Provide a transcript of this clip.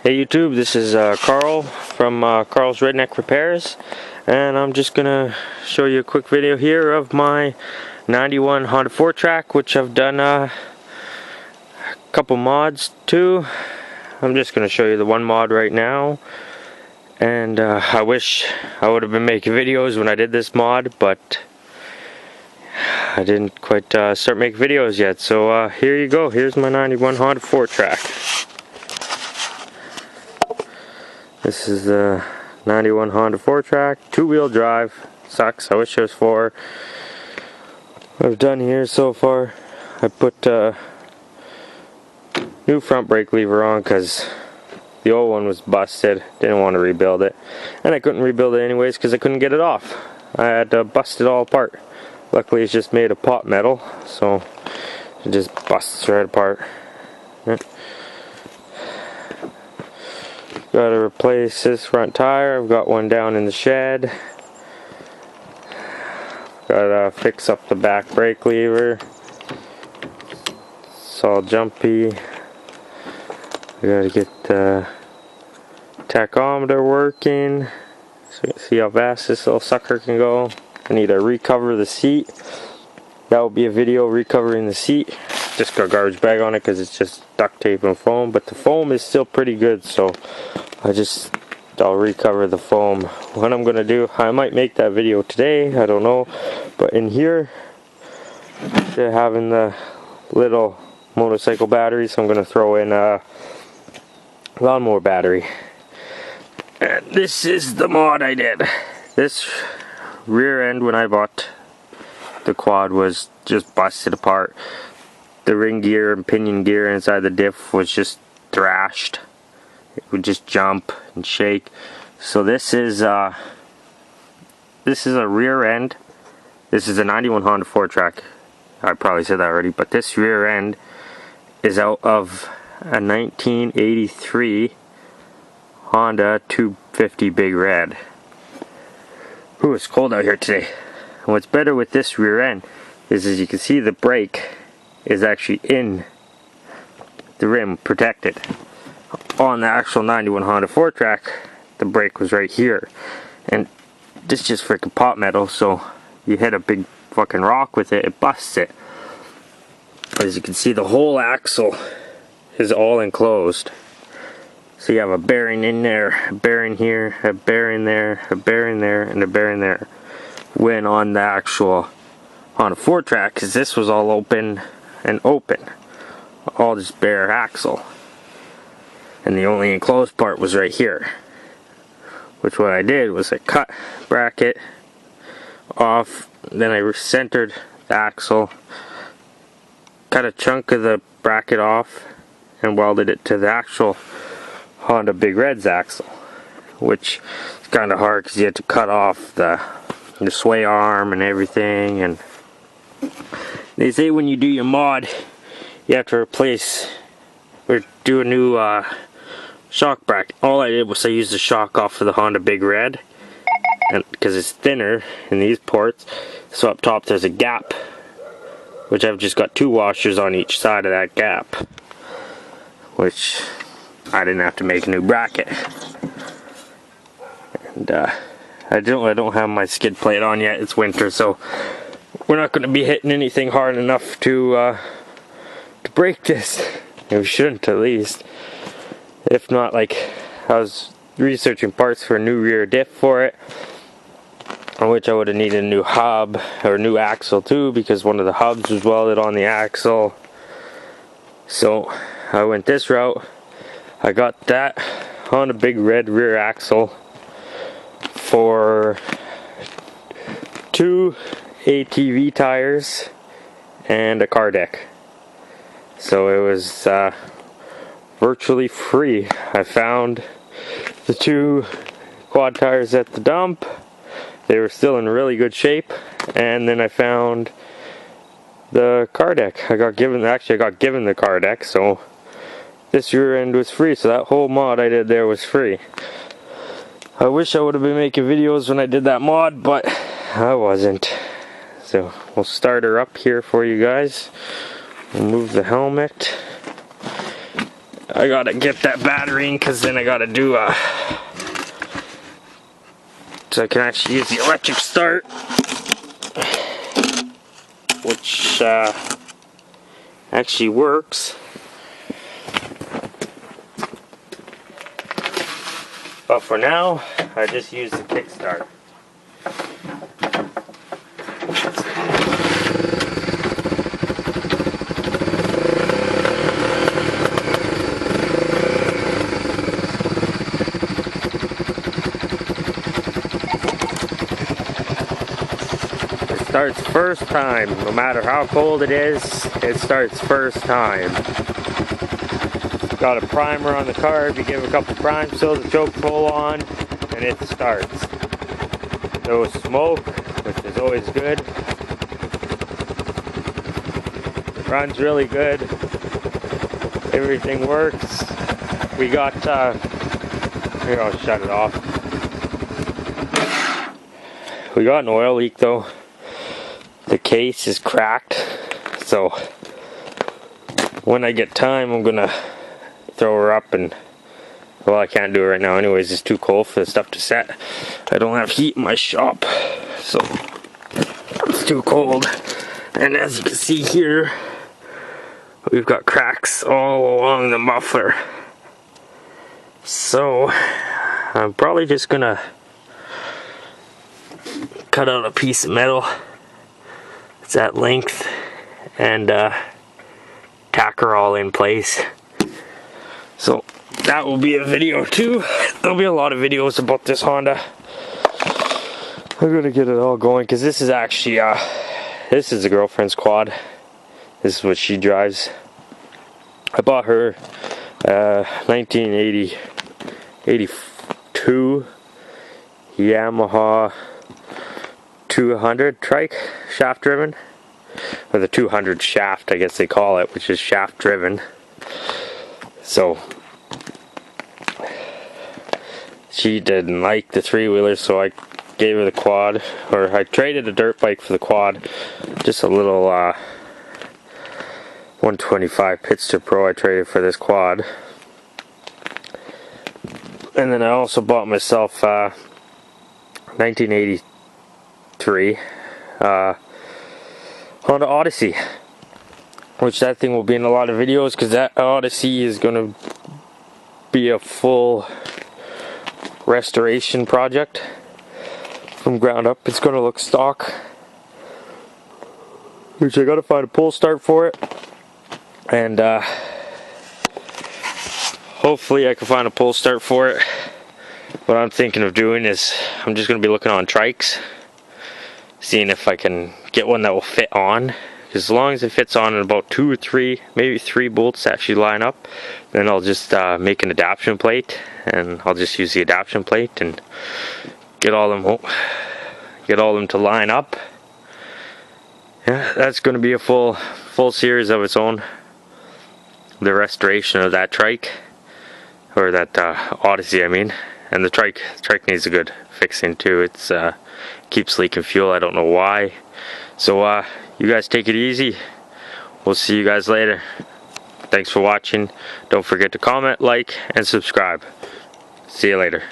Hey YouTube, this is Carl from Carl's Redneck Repairs, and I'm just gonna show you a quick video here of my 91 Honda fourtrax, which I've done a couple mods to. I'm just gonna show you the one mod right now, and I wish I would have been making videos when I did this mod, but I didn't quite start making videos yet. So here you go. Here's my 91 Honda fourtrax. This is the 91 Honda fourtrax, two-wheel drive. Sucks, I wish it was four. What I've done here so far, I put new front brake lever on because the old one was busted. Didn't want to rebuild it, and I couldn't rebuild it anyways because I couldn't get it off. I had to bust it all apart. Luckily it's just made of pot metal, so it just busts right apart. Got to replace this front tire. I've got one down in the shed. Got to fix up the back brake lever. It's all jumpy. I got to get the tachometer working so you can see how fast this little sucker can go. I need to recover the seat. That will be a video recovering the seat. Just got a garbage bag on it because it's just duct tape and foam, but the foam is still pretty good, so I'll recover the foam. What I'm gonna do, I might make that video today, I don't know, but in here they're having the little motorcycle battery, so I'm gonna throw in a lawnmower battery. And this is the mod I did. This rear end, when I bought the quad, was just busted apart. The ring gear and pinion gear inside the diff was just thrashed. It would just jump and shake. So this is a rear end. This is a 91 Honda fourtrax. I probably said that already, but this rear end is out of a 1983 Honda 250 Big Red. Ooh, it's cold out here today. And what's better with this rear end is, as you can see, the brake is actually in the rim, protected. On the actual 91 Honda fourtrax, the brake was right here, and this is just freaking pot metal, so you hit a big fucking rock with it, it busts it. As you can see, the whole axle is all enclosed. So you have a bearing in there, a bearing here, a bearing there, a bearing there, and a bearing there. When on the actual Honda fourtrax, because this was all open and open, all just bare axle, and the only enclosed part was right here. Which what I did was I cut bracket off, then I centered the axle, cut a chunk of the bracket off, and welded it to the actual Honda Big Red's axle, which is kind of hard because you had to cut off the sway arm and everything. And they say when you do your mod, you have to replace or do a new shock bracket. All I did was I used the shock off of the Honda Big Red, and because it's thinner in these ports, so up top there's a gap, which I've just got two washers on each side of that gap, which I didn't have to make a new bracket. And I don't have my skid plate on yet. It's winter, so we're not going to be hitting anything hard enough to break this. We shouldn't, at least. If not, like, I was researching parts for a new rear diff for it, on which I would have needed a new hub or a new axle too, because one of the hubs was welded on the axle. So I went this route. I got that on a Big Red rear axle for 2 ATV tires and a car deck. So it was virtually free. I found the 2 quad tires at the dump. They were still in really good shape, and then I found the car deck. I got given the car deck, so this rear end was free. So that whole mod I did there was free. I wish I would have been making videos when I did that mod, but I wasn't. So we'll start her up here for you guys. We'll move the helmet. I gotta get that battery in, because then I gotta do so I can actually use the electric start, which actually works. But for now, I just use the kickstart. Starts first time. No matter how cold it is, it starts first time. Got a primer on the carb. You give a couple primes, fill the choke full on, and it starts. No smoke, which is always good. Runs really good. Everything works. We got here, I'll shut it off. We got an oil leak though. The case is cracked, so when I get time, I'm gonna throw her up, and well, I can't do it right now anyways. It's too cold for the stuff to set. I don't have heat in my shop, so it's too cold. And as you can see here, we've got cracks all along the muffler. So I'm probably just gonna cut out a piece of metal. It's that length, and tack her all in place. So that will be a video too. There'll be a lot of videos about this Honda. I'm gonna get it all going, because this is actually this is a girlfriend's quad. This is what she drives. I bought her 1982 Yamaha 200 trike, shaft driven, or the 200 shaft, I guess they call it, which is shaft driven. So she didn't like the three-wheeler, so I gave her the quad, or I traded a dirt bike for the quad. Just a little 125 Pitster Pro I traded for this quad. And then I also bought myself 1983 Honda Odyssey, which that thing will be in a lot of videos, because that Odyssey is going to be a full restoration project from ground up. It's going to look stock, which I got to find a pull start for it, and hopefully I can find a pull start for it. What I'm thinking of doing is I'm just going to be looking on trikes, seeing if I can get one that will fit on. As long as it fits on in about 2 or 3, maybe 3 bolts actually line up, then I'll just make an adaptation plate, and I'll just use the adaptation plate and get all them to line up. Yeah, that's going to be a full series of its own. The restoration of that trike, or that Odyssey, I mean. And the trike needs a good fixing too. It's keeps leaking fuel. I don't know why. So you guys take it easy. We'll see you guys later. Thanks for watching. Don't forget to comment, like, and subscribe. See you later.